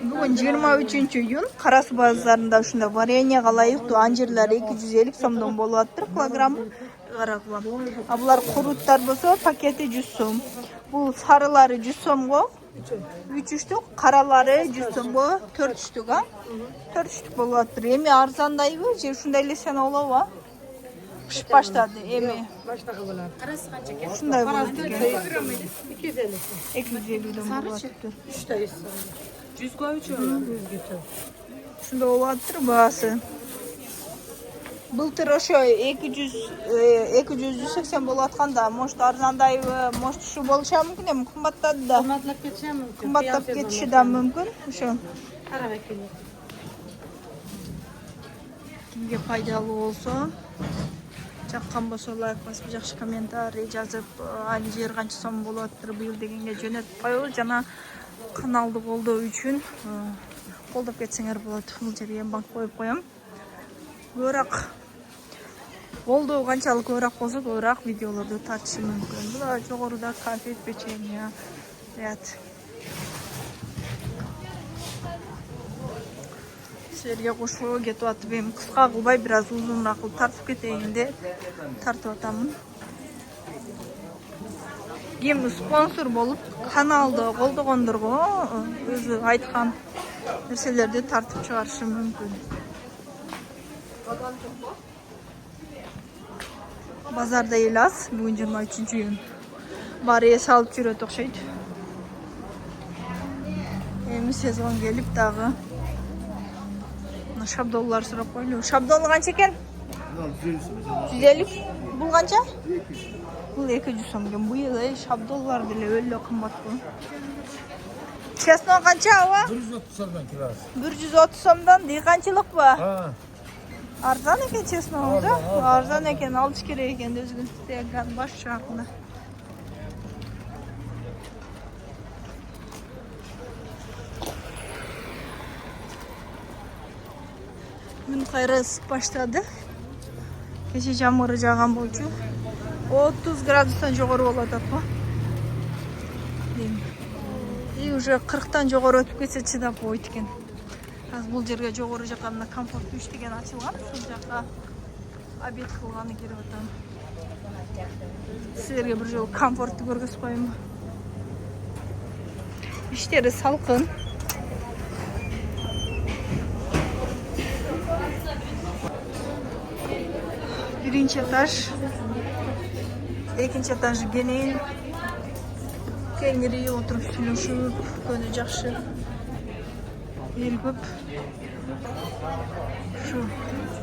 Бүгін 23 июнь Қарас базарында ушундай вареньега ылайыктуу анжирлар 250 сомдон болуп атыр килограммы. Карагыла. А булар куруттар болсо пакети 100 сом. Бул сарылары 100 сомго. 3 штук, каралары 100 сомго 4 штук, а? 4 штук болуп атыр. Эми арзандайбы же ушундай эле сен болобу, а? Пишип баштады эми. Баштагы булар. Карасы канча экен? Ушундай болот экен. 250. 250дон болуп атыптыр. 3 сом. 100 үчү. 100 Ушундай болуп атыр баасы. Былтыр ошо 200-280 болуп атканда, может арзандайбы, может ушу болушу мүмкүн, эми кымбаттады да. Кымбатлап кетиши мүмкүн. Кымбаттап кетиши да мүмкүн. Ошо. Карап экели. Кимге пайдалуу болсо, жаккан болсо лайк басып, жакшы комментарий жазып, анжир канча сом болуп атыр быйыл дегенге жөнөтүп коебуз жана каналды колдоо үчүн колдоп кетсеңер болот. Бул жерге банк коюп коем. Көбүрөөк колдоо канчалык көбүрөөк болсо, көбүрөөк видеолорду тартышы мүмкүн. Бул жогоруда конфет, печенье, ряд. Силерге кошууга кетип атып, эми кыска кылбай бир аз узунураак кылып тартып кетейин деп тартып атамын. Ким спонсор болуп каналды колдогондорго өзү айткан нерселерди тартып чыгарышы мүмкүн. Базарда эл аз, бүгүн 23 июнь. Баары эс алып жүрөт окшойт. Эми сезон келип дагы шабдоллар сурап койлу. Шабдол канча экен? 150. Бул канча? Бул 200 сом экен. Быйыл шабдоллар деле өлө кымбатпы. Честно канча аба? 130 сомдон килосы. 130 сомдон дыйканчылыкпы? Арзан экен, честно, да? Арзан экен, алыш керек экен өзүн. Деген баш жагында. Күн кайра ысып баштады. Кече жамгыр жааган болчу. 30 градустан жогору болот апа. И уже 40тан жогору өтүп кетсе чыдап койт экен. Азыр бул жерге жогору жака мына комфорт 3 деген ачылган. Ушул жака обед кылганы келип атам. Силерге бир жолу комфортту көргөзүп коеюн. Иштери салкын. Биринчи этаж, экинчи этаж кенен, кеңири отуруп сүйлөшүп, көңүл жакшы. Эл көп. Шу